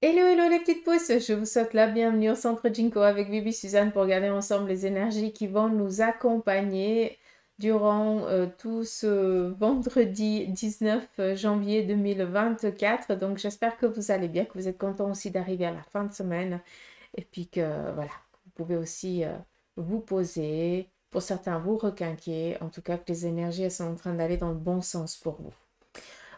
Hello, hello les petites pousses, je vous souhaite la bienvenue au Centre Jinko avec Bibi Suzanne pour regarder ensemble les énergies qui vont nous accompagner durant tout ce vendredi 19 janvier 2024. Donc j'espère que vous allez bien, que vous êtes contents aussi d'arriver à la fin de semaine et puis que voilà, vous pouvez aussi vous poser, pour certains vous requinquer, en tout cas que les énergies elles sont en train d'aller dans le bon sens pour vous.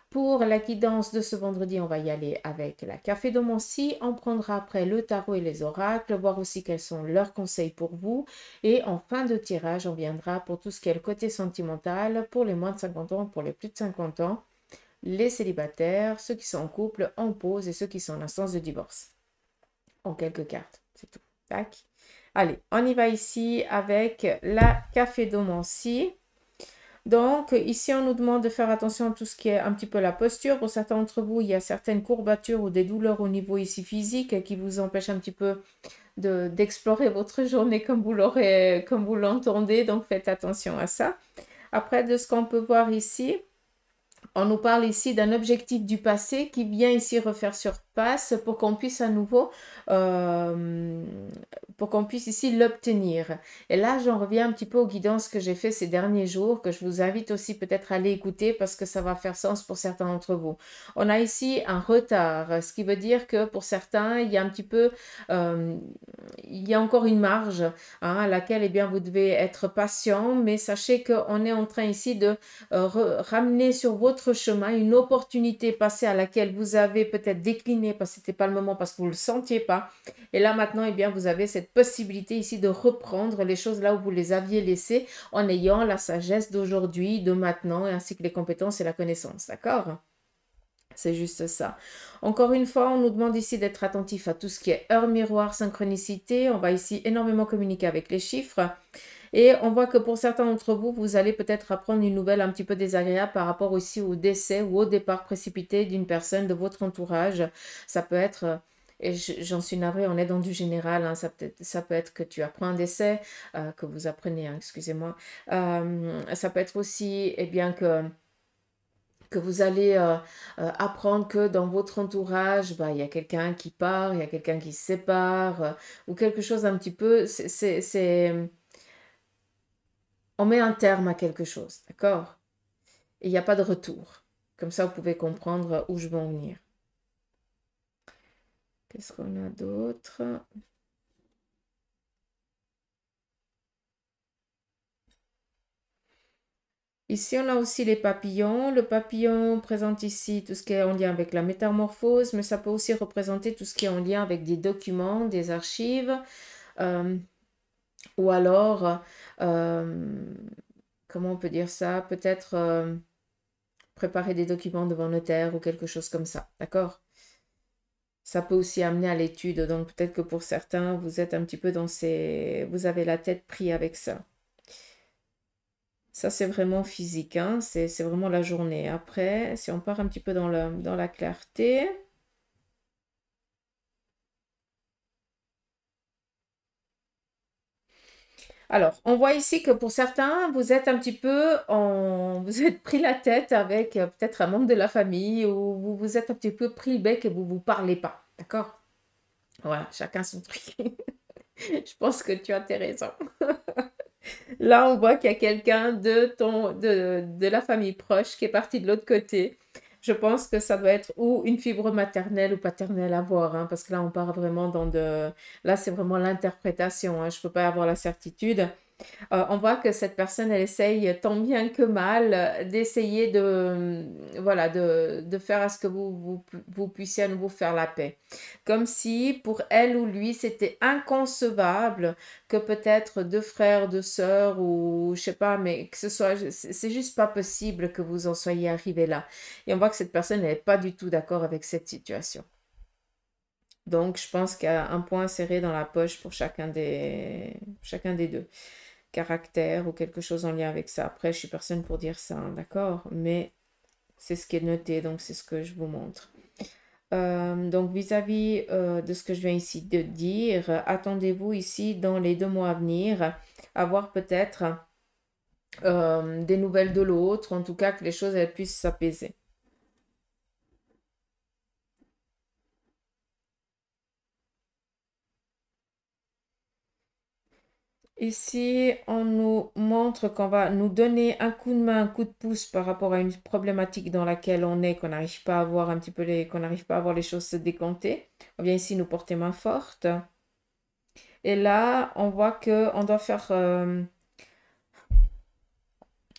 Pour la guidance de ce vendredi, on va y aller avec la café de Moncy. On prendra après le tarot et les oracles, voir aussi quels sont leurs conseils pour vous. Et en fin de tirage, on viendra pour tout ce qui est le côté sentimental, pour les moins de 50 ans, pour les plus de 50 ans, les célibataires, ceux qui sont en couple, en pause et ceux qui sont en instance de divorce. En quelques cartes, c'est tout. Tac. Allez, on y va ici avec la café de Moncy. Donc, ici, on nous demande de faire attention à tout ce qui est un petit peu la posture. Pour certains d'entre vous, il y a certaines courbatures ou des douleurs au niveau ici physique qui vous empêchent un petit peu d'explorer votre journée comme vous l'entendez. Donc, faites attention à ça. Après, de ce qu'on peut voir ici, on nous parle ici d'un objectif du passé qui vient ici refaire surface pour qu'on puisse à nouveau, euh, pour qu'on puisse ici l'obtenir. Et là, j'en reviens un petit peu aux guidances que j'ai fait ces derniers jours, que je vous invite aussi peut-être à aller écouter parce que ça va faire sens pour certains d'entre vous. On a ici un retard, ce qui veut dire que pour certains, il y a un petit peu, euh, il y a encore une marge à laquelle eh bien, vous devez être patient, mais sachez qu'on est en train ici de ramener sur votre chemin une opportunité passée à laquelle vous avez peut-être décliné parce que ce n'était pas le moment, parce que vous ne le sentiez pas. Et là maintenant, eh bien, vous avez cette possibilité ici de reprendre les choses là où vous les aviez laissées en ayant la sagesse d'aujourd'hui, de maintenant, ainsi que les compétences et la connaissance. D'accord? C'est juste ça. Encore une fois, on nous demande ici d'être attentif à tout ce qui est heure miroir, synchronicité. On va ici énormément communiquer avec les chiffres. Et on voit que pour certains d'entre vous, vous allez peut-être apprendre une nouvelle un petit peu désagréable par rapport aussi au décès ou au départ précipité d'une personne de votre entourage. Ça peut être, et j'en suis navrée, on est dans du général, hein, ça peut être que tu apprends un décès, que vous apprenez, hein, excusez-moi. Ça peut être aussi, eh bien, que vous allez apprendre que dans votre entourage, bah, il y a quelqu'un qui part, il y a quelqu'un qui se sépare, ou quelque chose un petit peu, on met un terme à quelque chose, d'accord? Et il n'y a pas de retour. Comme ça, vous pouvez comprendre où je veux en venir. Qu'est-ce qu'on a d'autre? Ici, on a aussi les papillons. Le papillon présente ici tout ce qui est en lien avec la métamorphose, mais ça peut aussi représenter tout ce qui est en lien avec des documents, des archives, euh, ou alors, euh, comment on peut dire ça? Peut-être préparer des documents devant notaire ou quelque chose comme ça, d'accord? Ça peut aussi amener à l'étude, donc peut-être que pour certains, vous êtes un petit peu dans ces... Vous avez la tête prise avec ça. Ça, c'est vraiment physique, hein? C'est vraiment la journée. Après, si on part un petit peu dans la clarté... Alors, on voit ici que pour certains, vous êtes un petit peu en... Vous êtes pris la tête avec peut-être un membre de la famille ou vous vous êtes un petit peu pris le bec et vous ne vous parlez pas, d'accord? Voilà, chacun son truc. Je pense que tu as tes raisons. Là, on voit qu'il y a quelqu'un de la famille proche qui est parti de l'autre côté. Je pense que ça doit être ou une fibre maternelle ou paternelle à voir, hein, parce que là, on part vraiment dans de... Là, c'est vraiment l'interprétation, hein, je ne peux pas avoir la certitude. On voit que cette personne, elle essaye tant bien que mal d'essayer voilà, de faire à ce que vous puissiez à nouveau faire la paix. Comme si pour elle ou lui, c'était inconcevable que peut-être deux frères, deux sœurs ou je sais pas, mais que ce soit, c'est juste pas possible que vous en soyez arrivé là. Et on voit que cette personne n'est pas du tout d'accord avec cette situation. Donc, je pense qu'il y a un point serré dans la poche pour chacun des deux caractère ou quelque chose en lien avec ça. Après, je suis personne pour dire ça, hein, d'accord? Mais c'est ce qui est noté, donc c'est ce que je vous montre. Donc vis-à-vis de ce que je viens ici de dire, attendez-vous ici dans les 2 mois à venir à voir peut-être des nouvelles de l'autre, en tout cas que les choses elles puissent s'apaiser. Ici, on nous montre qu'on va nous donner un coup de main, un coup de pouce par rapport à une problématique dans laquelle on est, qu'on n'arrive pas à voir un petit peu qu'on n'arrive pas à voir les choses se décompter. On vient ici nous porter main forte. Et là, on voit que on doit faire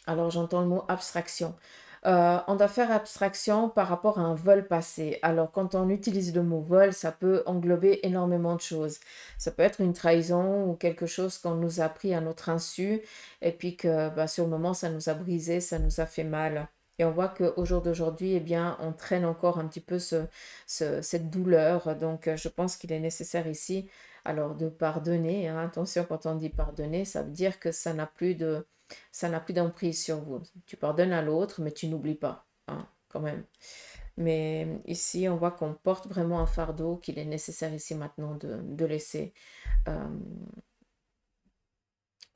alors j'entends le mot abstraction. On doit faire abstraction par rapport à un vol passé. Alors quand on utilise le mot vol, ça peut englober énormément de choses. Ça peut être une trahison ou quelque chose qu'on nous a pris à notre insu et puis que bah, sur le moment ça nous a brisé, ça nous a fait mal. Et on voit qu'au jour d'aujourd'hui, eh bien, on traîne encore un petit peu cette douleur. Donc je pense qu'il est nécessaire ici, alors de pardonner, hein. Attention, quand on dit pardonner, ça veut dire que ça n'a plus d'emprise sur vous. Tu pardonnes à l'autre, mais tu n'oublies pas, hein, quand même. Mais ici, on voit qu'on porte vraiment un fardeau qu'il est nécessaire ici maintenant de laisser euh,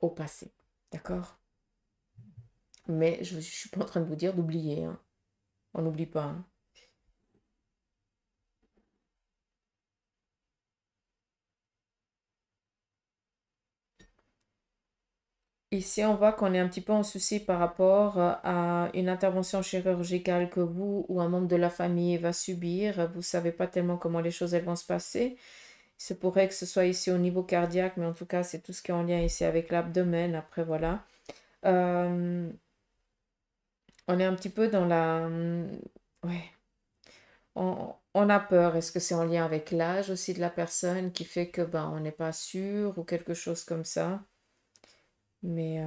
au passé. D'accord? Mais je ne suis pas en train de vous dire d'oublier, hein. On n'oublie pas, hein. Ici, on voit qu'on est un petit peu en souci par rapport à une intervention chirurgicale que vous ou un membre de la famille va subir. Vous ne savez pas tellement comment les choses elles vont se passer. Il se pourrait que ce soit ici au niveau cardiaque, mais en tout cas, c'est tout ce qui est en lien ici avec l'abdomen. Après, voilà. Euh, on est un petit peu dans la... Ouais. On a peur. Est-ce que c'est en lien avec l'âge aussi de la personne qui fait que ben, on n'est pas sûr ou quelque chose comme ça? Mais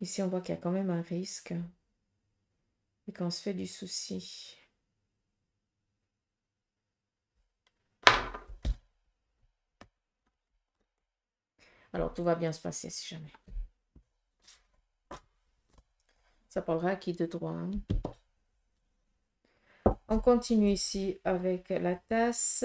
ici, on voit qu'il y a quand même un risque et qu'on se fait du souci. Alors, tout va bien se passer si jamais. Ça parlera à qui de droit, hein. On continue ici avec la tasse.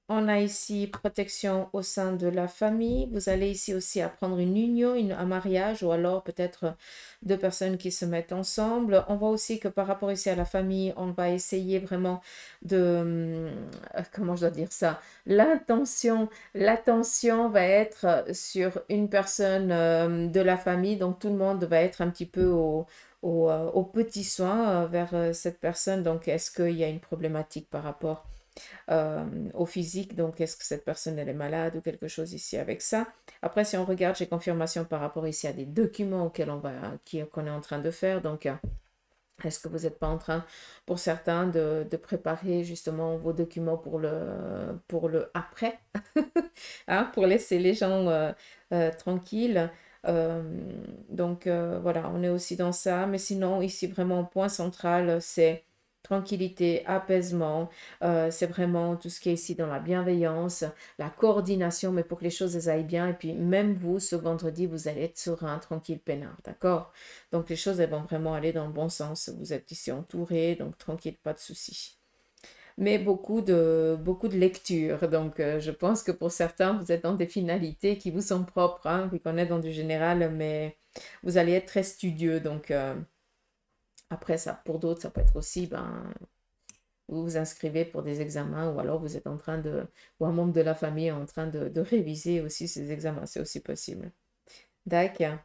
On a ici protection au sein de la famille. Vous allez ici aussi apprendre une union, un mariage ou alors peut-être deux personnes qui se mettent ensemble. On voit aussi que par rapport ici à la famille, on va essayer vraiment de... comment je dois dire ça? L'attention va être sur une personne de la famille. Donc tout le monde va être un petit peu au petit soin vers cette personne. Donc est-ce qu'il y a une problématique par rapport au physique. Donc, est-ce que cette personne, elle est malade ou quelque chose ici avec ça? Après, si on regarde, j'ai confirmation par rapport ici à des documents auxquels qu'on est en train de faire. Donc, est-ce que vous n'êtes pas en train, pour certains, de préparer justement vos documents pour le après, hein, pour laisser les gens tranquilles? Euh, donc voilà, on est aussi dans ça. Mais sinon, ici, vraiment, point central, c'est tranquillité, apaisement. C'est vraiment tout ce qui est ici dans la bienveillance, la coordination, mais pour que les choses elles aillent bien. Et puis, même vous, ce vendredi, vous allez être serein, tranquille, peinard. D'accord? Donc, les choses, elles vont vraiment aller dans le bon sens. Vous êtes ici entouré, donc tranquille, pas de soucis. Mais beaucoup de lecture. Donc, je pense que pour certains, vous êtes dans des finalités qui vous sont propres, hein, vu qu'on est dans du général, mais vous allez être très studieux. Donc, après, ça, pour d'autres, ça peut être aussi, ben, vous vous inscrivez pour des examens ou alors vous êtes en train de, ou un membre de la famille est en train de réviser aussi ces examens. C'est aussi possible. D'accord.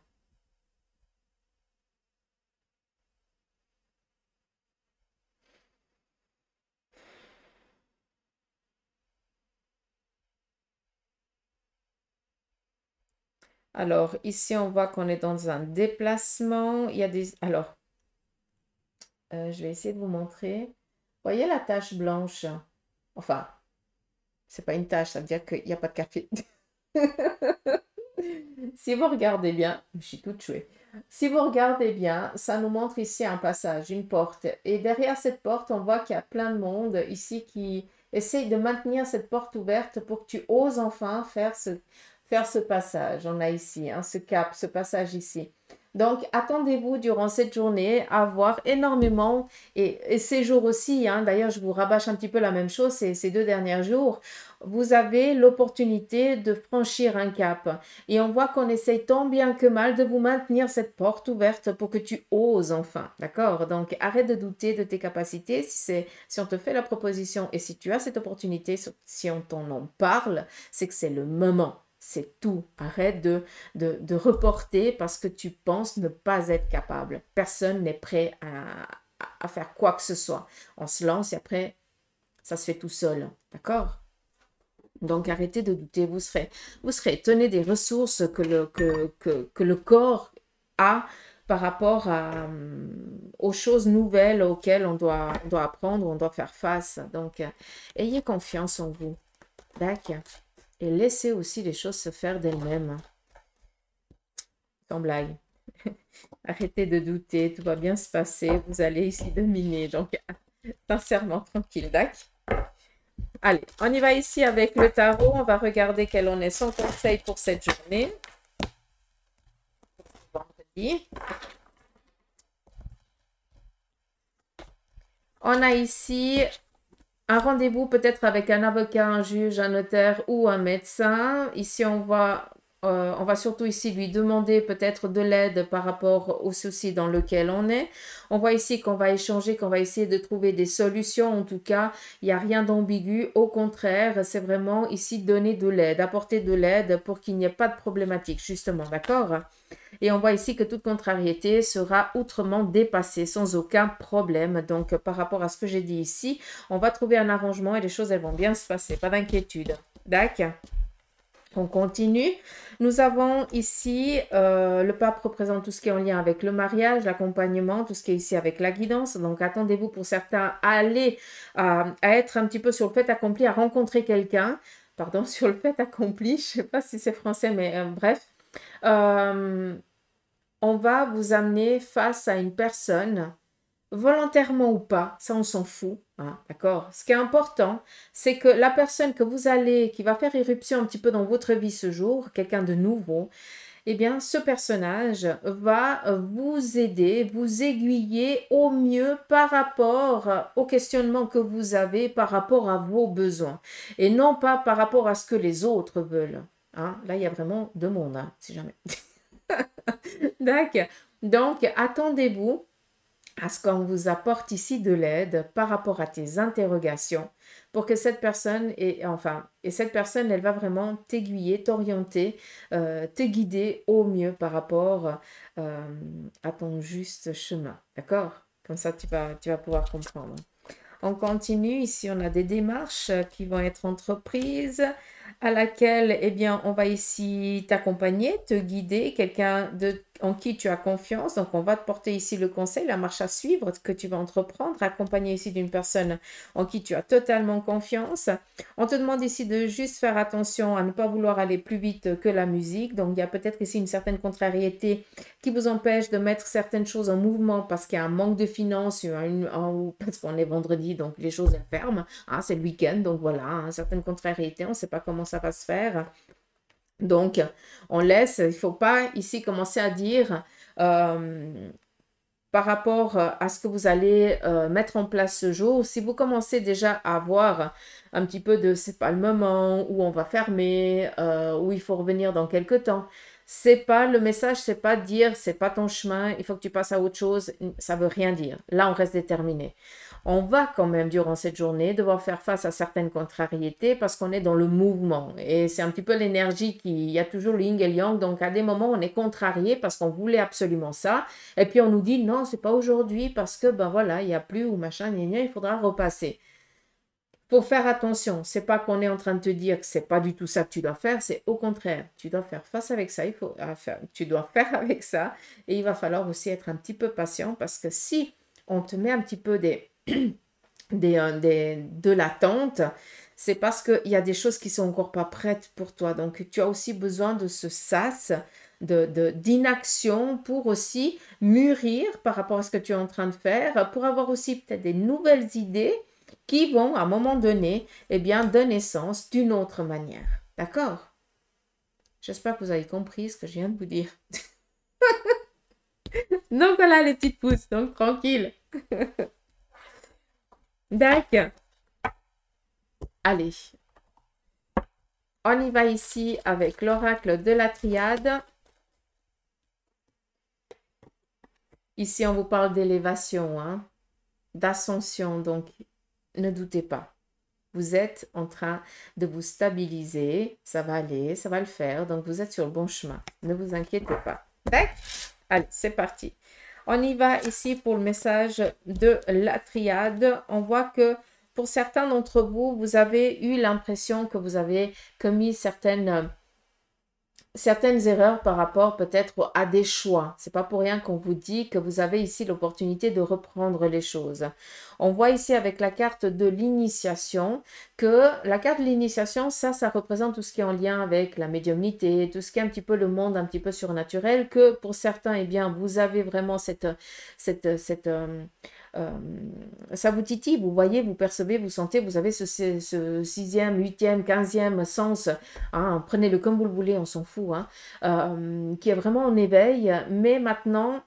Alors, ici, on voit qu'on est dans un déplacement. Il y a des... Alors, je vais essayer de vous montrer. Voyez la tache blanche? Enfin, c'est pas une tache, ça veut dire qu'il n'y a pas de café. Si vous regardez bien, je suis toute chouée. Si vous regardez bien, ça nous montre ici un passage, une porte. Et derrière cette porte, on voit qu'il y a plein de monde ici qui essaye de maintenir cette porte ouverte pour que tu oses enfin faire ce passage. On a ici, hein, ce cap, ce passage ici. Donc, attendez-vous durant cette journée à avoir énormément, et ces jours aussi, hein, d'ailleurs, je vous rabâche un petit peu la même chose ces 2 derniers jours, vous avez l'opportunité de franchir un cap. Et on voit qu'on essaye tant bien que mal de vous maintenir cette porte ouverte pour que tu oses enfin, d'accord? Donc, arrête de douter de tes capacités. Si on te fait la proposition et si tu as cette opportunité, si on t'en en parle, c'est que c'est le moment. C'est tout. Arrête de reporter parce que tu penses ne pas être capable. Personne n'est prêt à faire quoi que ce soit. On se lance et après, ça se fait tout seul. D'accord? Donc, arrêtez de douter. Vous serez étonné des ressources que le corps a par rapport aux choses nouvelles auxquelles on doit apprendre, on doit faire face. Donc, ayez confiance en vous. D'accord? Et laissez aussi les choses se faire d'elles-mêmes. Sans blague. Arrêtez de douter, tout va bien se passer. Vous allez ici dominer. Donc, sincèrement, tranquille, d'accord? Allez, on y va ici avec le tarot. On va regarder quel en est son conseil pour cette journée. Vendredi. On a ici un rendez-vous peut-être avec un avocat, un juge, un notaire ou un médecin. Ici, on va surtout ici lui demander peut-être de l'aide par rapport au souci dans lequel on est. On voit ici qu'on va échanger, qu'on va essayer de trouver des solutions. En tout cas, il n'y a rien d'ambigu. Au contraire, c'est vraiment ici donner de l'aide, apporter de l'aide pour qu'il n'y ait pas de problématique, justement, d'accord? Et on voit ici que toute contrariété sera outrement dépassée sans aucun problème. Donc, par rapport à ce que j'ai dit ici, on va trouver un arrangement et les choses, elles vont bien se passer. Pas d'inquiétude. D'accord? On continue. Nous avons ici, le pape représente tout ce qui est en lien avec le mariage, l'accompagnement, tout ce qui est ici avec la guidance. Donc, attendez-vous pour certains à aller, à être un petit peu sur le fait accompli, à rencontrer quelqu'un. Pardon, sur le fait accompli, je ne sais pas si c'est français, mais bref. On va vous amener face à une personne, volontairement ou pas, ça on s'en fout, hein, d'accord? Ce qui est important, c'est que la personne qui va faire irruption un petit peu dans votre vie ce jour, quelqu'un de nouveau, eh bien, ce personnage va vous aider, vous aiguiller au mieux par rapport au questionnement que vous avez, par rapport à vos besoins, et non pas par rapport à ce que les autres veulent. Hein? Là, il y a vraiment deux mondes, hein, si jamais. D'accord. Donc, attendez-vous à ce qu'on vous apporte ici de l'aide par rapport à tes interrogations pour que cette personne, et cette personne, elle va vraiment t'aiguiller, t'orienter, te guider au mieux par rapport à ton juste chemin. D'accord? Comme ça, tu vas pouvoir comprendre. On continue. Ici, on a des démarches qui vont être entreprises à laquelle, eh bien, on va ici t'accompagner, te guider, quelqu'un en qui tu as confiance. Donc, on va te porter ici le conseil, la marche à suivre que tu vas entreprendre, accompagné ici d'une personne en qui tu as totalement confiance. On te demande ici de juste faire attention à ne pas vouloir aller plus vite que la musique. Donc, il y a peut-être ici une certaine contrariété qui vous empêche de mettre certaines choses en mouvement parce qu'il y a un manque de finances ou parce qu'on est vendredi, donc les choses elles ferment. Hein, c'est le week-end, donc voilà, hein, certaines contrariétés, on ne sait pas comment ça va se faire. Donc, on laisse, il ne faut pas ici commencer à dire par rapport à ce que vous allez mettre en place ce jour, si vous commencez déjà à avoir un petit peu de c'est pas le moment, où on va fermer, où il faut revenir dans quelques temps, c'est pas le message, c'est pas dire c'est pas ton chemin, il faut que tu passes à autre chose, ça veut rien dire. Là, on reste déterminé. On va quand même, durant cette journée, devoir faire face à certaines contrariétés parce qu'on est dans le mouvement. Et c'est un petit peu l'énergie il y a toujours le yin et le yang. Donc, à des moments, on est contrarié parce qu'on voulait absolument ça. Et puis, on nous dit, non, c'est pas aujourd'hui parce que, ben voilà, il n'y a plus ou machin, il faudra repasser. Faut faire attention. C'est pas qu'on est en train de te dire que c'est pas du tout ça que tu dois faire. C'est au contraire. Tu dois faire face avec ça. Tu dois faire avec ça. Et il va falloir aussi être un petit peu patient parce que si on te met un petit peu de l'attente, c'est parce qu'il y a des choses qui sont encore pas prêtes pour toi. Donc, tu as aussi besoin de ce sas d'inaction pour aussi mûrir par rapport à ce que tu es en train de faire, pour avoir aussi peut-être des nouvelles idées qui vont, à un moment donné, eh bien, donner sens d'une autre manière. D'accord? J'espère que vous avez compris ce que je viens de vous dire. Donc voilà les petites pousses, donc tranquille. D'accord. Allez, on y va ici avec l'oracle de la triade. Ici, on vous parle d'élévation, hein, d'ascension, donc ne doutez pas. Vous êtes en train de vous stabiliser, ça va aller, ça va le faire, donc vous êtes sur le bon chemin. Ne vous inquiétez pas. D'accord? Allez, c'est parti. On y va ici pour le message de la triade. On voit que pour certains d'entre vous, vous avez eu l'impression que vous avez commis certaines erreurs par rapport peut-être à des choix. C'est pas pour rien qu'on vous dit que vous avez ici l'opportunité de reprendre les choses. On voit ici avec la carte de l'initiation que la carte de l'initiation, ça représente tout ce qui est en lien avec la médiumnité, tout ce qui est un petit peu le monde un petit peu surnaturel, que pour certains, eh bien, vous avez vraiment euh, ça vous titille, vous voyez, vous percevez, vous sentez, vous avez ce 6e, 8e, 15e sens, hein, prenez-le comme vous le voulez, on s'en fout, hein, qui est vraiment en éveil, mais maintenant,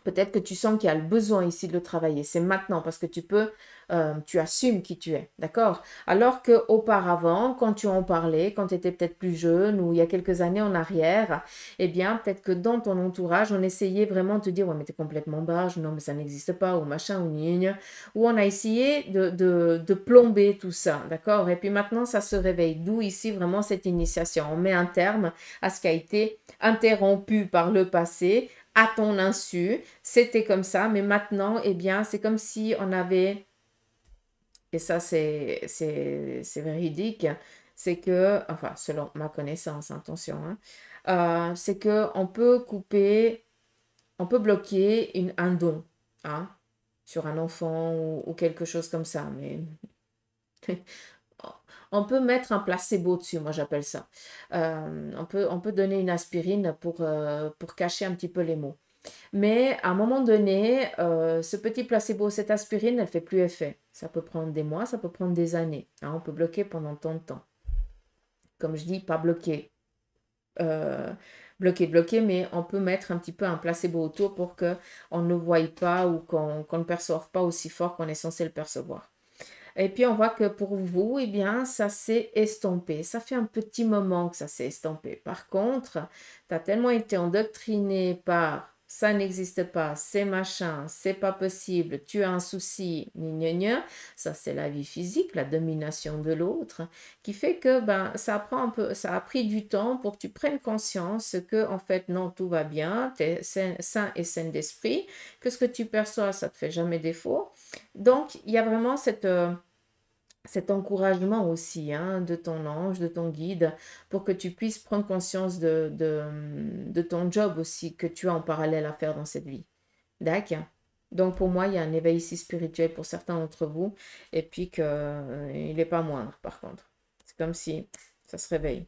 peut-être que tu sens qu'il y a le besoin ici de le travailler. C'est maintenant parce que tu assumes qui tu es, d'accord? Alors qu'auparavant, quand tu en parlais, quand tu étais peut-être plus jeune ou il y a quelques années en arrière, eh bien, peut-être que dans ton entourage, on essayait vraiment de te dire, ouais, mais t'es complètement barge, non, mais ça n'existe pas, ou machin, ou gna, ou on a essayé de plomber tout ça, d'accord? Et puis maintenant, ça se réveille. D'où ici vraiment cette initiation. On met un terme à ce qui a été interrompu par le passé à ton insu, c'était comme ça, mais maintenant, eh bien, c'est comme si on avait, et ça c'est véridique, c'est que, enfin, selon ma connaissance, attention, hein, c'est que on peut couper, on peut bloquer un don, hein, sur un enfant ou quelque chose comme ça, mais on peut mettre un placebo dessus, moi j'appelle ça. On peut donner une aspirine pour cacher un petit peu les mots. Mais à un moment donné, ce petit placebo, cette aspirine, elle fait plus effet. Ça peut prendre des mois, ça peut prendre des années, hein, on peut bloquer pendant tant de temps. Comme je dis, pas bloquer. Bloquer, mais on peut mettre un petit peu un placebo autour pour qu'on ne voie pas ou qu'on ne perçoive pas aussi fort qu'on est censé le percevoir. Et puis on voit que pour vous, eh bien, ça s'est estompé. Ça fait un petit moment que ça s'est estompé. Par contre, tu as tellement été endoctriné par ça n'existe pas, c'est machin, c'est pas possible, tu as un souci, gna gna. Ça c'est la vie physique, la domination de l'autre, qui fait que ben ça prend un peu, ça a pris du temps pour que tu prennes conscience que en fait non, tout va bien, tu es sain et saine d'esprit, que ce que tu perçois, ça te fait jamais défaut. Donc il y a vraiment cet encouragement aussi, hein, de ton ange, de ton guide, pour que tu puisses prendre conscience de ton job aussi que tu as en parallèle à faire dans cette vie. D'accord? Donc pour moi, il y a un éveil ici spirituel pour certains d'entre vous, et puis qu'il n'est pas moindre par contre. C'est comme si ça se réveille.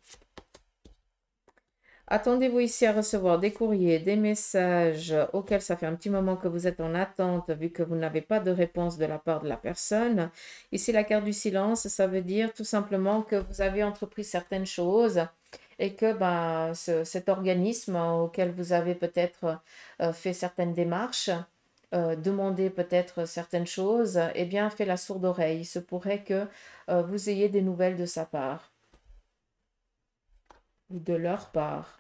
Attendez-vous ici à recevoir des courriers, des messages auxquels ça fait un petit moment que vous êtes en attente vu que vous n'avez pas de réponse de la part de la personne. Ici, la carte du silence, ça veut dire tout simplement que vous avez entrepris certaines choses et que ben, cet organisme auquel vous avez peut-être fait certaines démarches, demandé peut-être certaines choses, eh bien, fait la sourde oreille. Il se pourrait que vous ayez des nouvelles de sa part ou de leur part.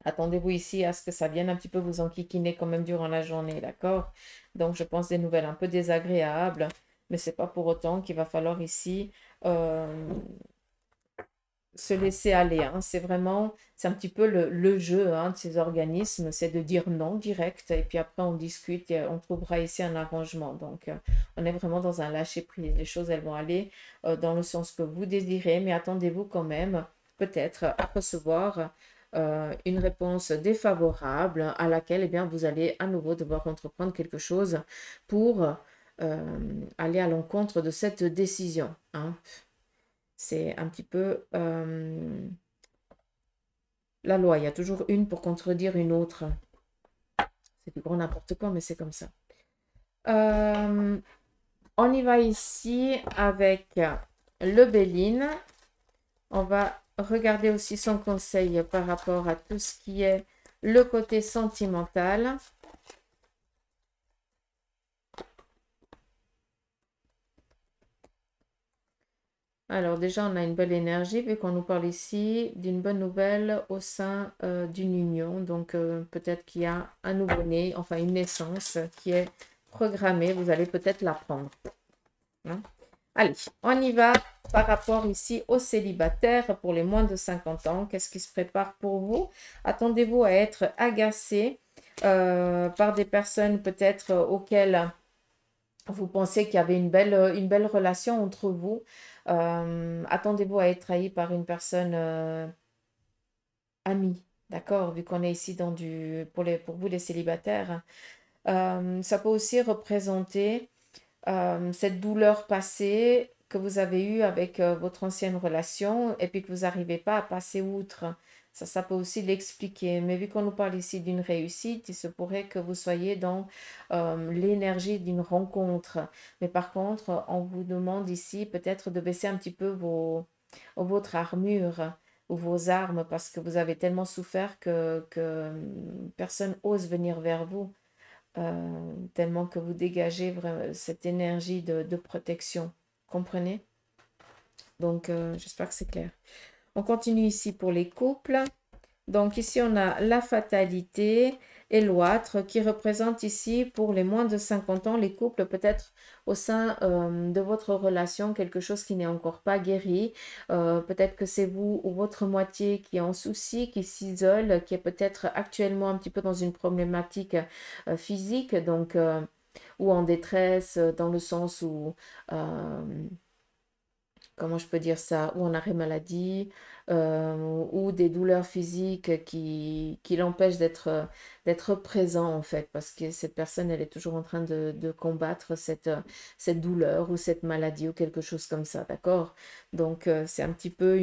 Attendez-vous ici à ce que ça vienne un petit peu vous enquiquiner quand même durant la journée, d'accord? Donc, je pense des nouvelles un peu désagréables, mais c'est pas pour autant qu'il va falloir ici se laisser aller, hein. C'est vraiment, c'est un petit peu le jeu, hein, de ces organismes, c'est de dire non direct et puis après on discute et on trouvera ici un arrangement. Donc, on est vraiment dans un lâcher-prise. Les choses, elles vont aller dans le sens que vous désirez, mais attendez-vous quand même peut-être à recevoir une réponse défavorable à laquelle eh bien, vous allez à nouveau devoir entreprendre quelque chose pour aller à l'encontre de cette décision, hein. C'est un petit peu la loi. Il y a toujours une pour contredire une autre. C'est du grand n'importe quoi, mais c'est comme ça. On y va ici avec le Béline. On va regarder aussi son conseil par rapport à tout ce qui est le côté sentimental. Alors déjà, on a une belle énergie vu qu'on nous parle ici d'une bonne nouvelle au sein d'une union. Donc peut-être qu'il y a un nouveau-né, enfin une naissance qui est programmée. Vous allez peut-être l'apprendre. Hein? Allez, on y va par rapport ici aux célibataires pour les moins de 50 ans. Qu'est-ce qui se prépare pour vous? Attendez-vous à être agacé par des personnes peut-être auxquelles vous pensez qu'il y avait une belle relation entre vous. Attendez-vous à être trahi par une personne amie, d'accord? Vu qu'on est ici dans pour vous les célibataires. Ça peut aussi représenter cette douleur passée que vous avez eue avec votre ancienne relation et puis que vous n'arrivez pas à passer outre. Ça peut aussi l'expliquer. Mais vu qu'on nous parle ici d'une réussite, il se pourrait que vous soyez dans l'énergie d'une rencontre. Mais par contre, on vous demande ici peut-être de baisser un petit peu votre armure ou vos armes parce que vous avez tellement souffert que personne ose venir vers vous. Tellement que vous dégagez cette énergie de protection. Comprenez? Donc, j'espère que c'est clair. On continue ici pour les couples. Donc, ici, on a la fatalité et l'autre qui représente ici pour les moins de 50 ans, les couples peut-être au sein de votre relation, quelque chose qui n'est encore pas guéri. Peut-être que c'est vous ou votre moitié qui est en souci, qui s'isole, qui est peut-être actuellement un petit peu dans une problématique physique, donc, ou en détresse, dans le sens où comment je peux dire ça, ou en arrêt maladie, ou des douleurs physiques qui l'empêchent d'être présent en fait, parce que cette personne, elle est toujours en train de combattre cette douleur ou cette maladie ou quelque chose comme ça, d'accord? Donc, c'est un petit peu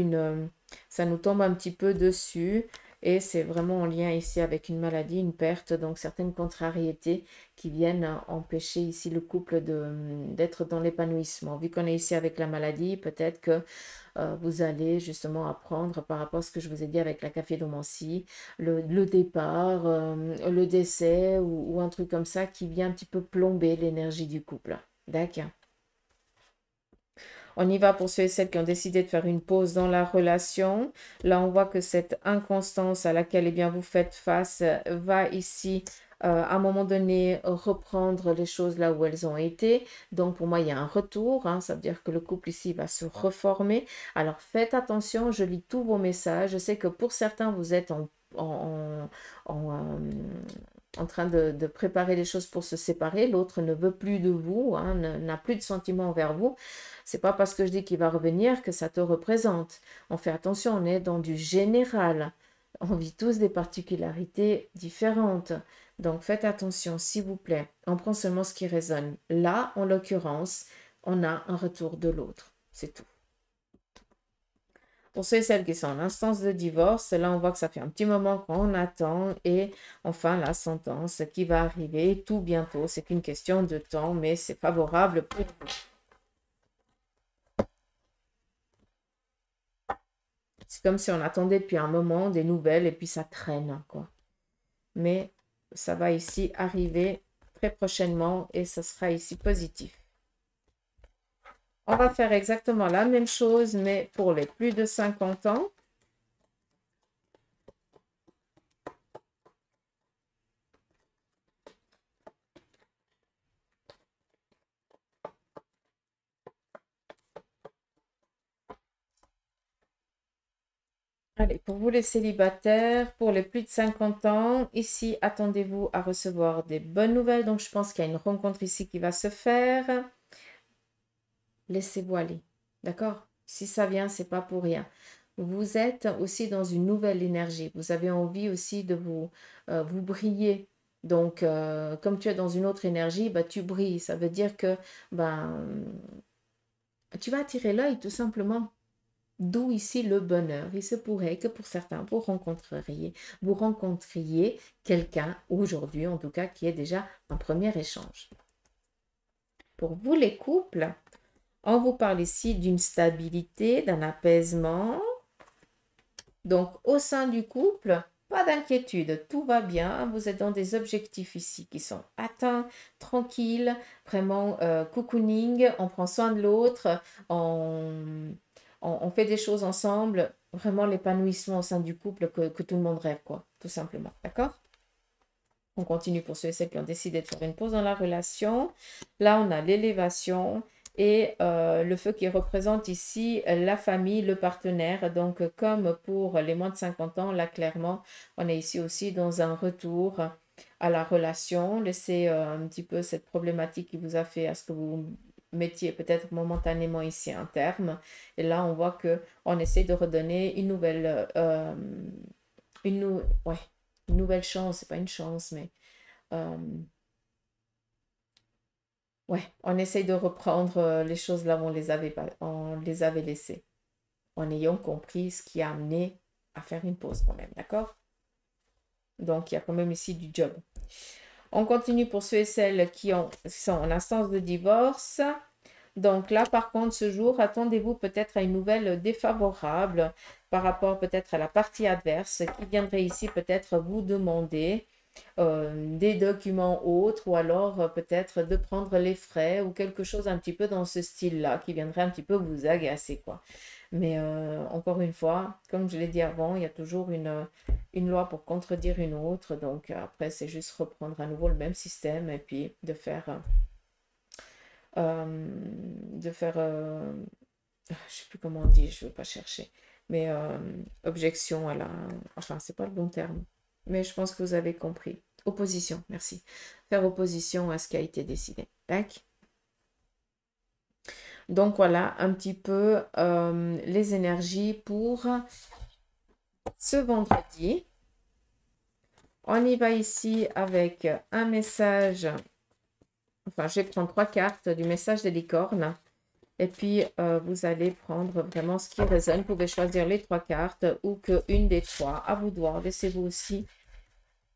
ça nous tombe un petit peu dessus. Et c'est vraiment en lien ici avec une maladie, une perte, donc certaines contrariétés qui viennent empêcher ici le couple d'être dans l'épanouissement. Vu qu'on est ici avec la maladie, peut-être que vous allez justement apprendre par rapport à ce que je vous ai dit avec la cafédomancie, le départ, le décès ou un truc comme ça qui vient un petit peu plomber l'énergie du couple. D'accord. On y va pour ceux et celles qui ont décidé de faire une pause dans la relation. Là, on voit que cette inconstance à laquelle eh bien, vous faites face va ici, à un moment donné, reprendre les choses là où elles ont été. Donc, pour moi, il y a un retour. Hein, ça veut dire que le couple ici va se reformer. Alors, faites attention, je lis tous vos messages. Je sais que pour certains, vous êtes en train de préparer les choses pour se séparer. L'autre ne veut plus de vous, hein, n'a plus de sentiments envers vous. C'est pas parce que je dis qu'il va revenir que ça te représente. On fait attention, on est dans du général. On vit tous des particularités différentes. Donc faites attention, s'il vous plaît. On prend seulement ce qui résonne. Là, en l'occurrence, on a un retour de l'autre. C'est tout. Pour ceux et celles qui sont en instance de divorce, là, on voit que ça fait un petit moment qu'on attend et enfin, la sentence qui va arriver tout bientôt. C'est qu'une question de temps, mais c'est favorable pour vous. C'est comme si on attendait depuis un moment des nouvelles et puis ça traîne, quoi. Mais ça va ici arriver très prochainement et ça sera ici positif. On va faire exactement la même chose, mais pour les plus de 50 ans. Allez, pour vous les célibataires, pour les plus de 50 ans, ici, attendez-vous à recevoir des bonnes nouvelles. Donc, je pense qu'il y a une rencontre ici qui va se faire. Laissez-vous aller, d'accord? Si ça vient, c'est pas pour rien. Vous êtes aussi dans une nouvelle énergie. Vous avez envie aussi de vous briller. Donc, comme tu es dans une autre énergie, bah, tu brilles. Ça veut dire que ben, tu vas attirer l'œil tout simplement. D'où ici le bonheur. Il se pourrait que pour certains, vous rencontriez quelqu'un aujourd'hui, en tout cas, qui est déjà un premier échange. Pour vous les couples, on vous parle ici d'une stabilité, d'un apaisement. Donc, au sein du couple, Pas d'inquiétude, tout va bien. Vous êtes dans des objectifs ici qui sont atteints, tranquilles, vraiment cocooning. On prend soin de l'autre, on fait des choses ensemble. Vraiment l'épanouissement au sein du couple que tout le monde rêve, quoi, tout simplement. D'accord? On continue pour ceux et celles qui ont décidé de faire une pause dans la relation. Là, on a l'élévation et le feu qui représente ici la famille, le partenaire. Donc, comme pour les moins de 50 ans, là, clairement, on est ici aussi dans un retour à la relation. Laissez un petit peu cette problématique qui vous a fait à ce que vous mettiez peut-être momentanément ici un terme. Et là, on voit qu'on essaie de redonner une nouvelle... ouais, une nouvelle chance, c'est pas une chance, mais euh, ouais, on essaye de reprendre les choses là où on les avait laissées, en ayant compris ce qui a amené à faire une pause quand même, d'accord? Donc, il y a quand même ici du job. On continue pour ceux et celles qui sont en instance de divorce. Donc là, par contre, ce jour, attendez-vous peut-être à une nouvelle défavorable par rapport peut-être à la partie adverse qui viendrait ici peut-être vous demander des documents autres ou alors peut-être de prendre les frais ou quelque chose un petit peu dans ce style-là qui viendrait un petit peu vous agacer, quoi. Mais encore une fois, comme je l'ai dit avant, il y a toujours une loi pour contredire une autre. Donc après, c'est juste reprendre à nouveau le même système et puis de faire je sais plus comment on dit, je ne veux pas chercher, mais objection à la... Enfin, c'est pas le bon terme, mais je pense que vous avez compris. Opposition, merci. Faire opposition à ce qui a été décidé. Tac. Donc voilà un petit peu les énergies pour ce vendredi. On y va ici avec un message. Enfin, je vais prendre 3 cartes du message des licornes. Et puis, vous allez prendre vraiment ce qui résonne. Vous pouvez choisir les 3 cartes ou qu'une des 3. À vous de voir. Laissez-vous aussi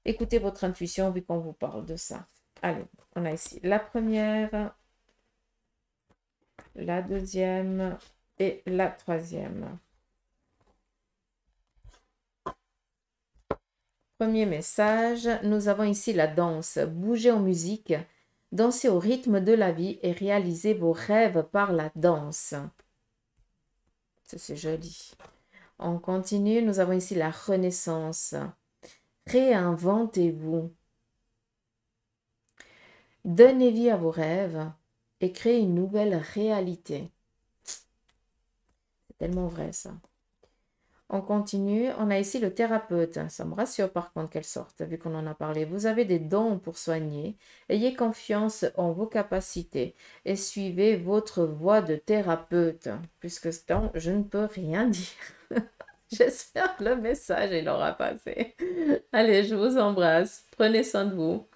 écouter votre intuition vu qu'on vous parle de ça. Allez, on a ici la première, la deuxième et la troisième. Premier message, nous avons ici la danse. Bougez en musique. Dansez au rythme de la vie et réalisez vos rêves par la danse. Ça, c'est joli. On continue. Nous avons ici la renaissance. Réinventez-vous. Donnez vie à vos rêves et créez une nouvelle réalité. C'est tellement vrai, ça. On continue. On a ici le thérapeute. Ça me rassure par contre qu'elle sorte, vu qu'on en a parlé. Vous avez des dons pour soigner. Ayez confiance en vos capacités et suivez votre voie de thérapeute. Puisque ce temps, je ne peux rien dire. J'espère que le message, il aura passé. Allez, je vous embrasse. Prenez soin de vous.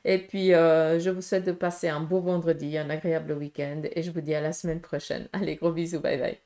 Et puis, je vous souhaite de passer un beau vendredi, un agréable week-end. Et je vous dis à la semaine prochaine. Allez, gros bisous. Bye bye.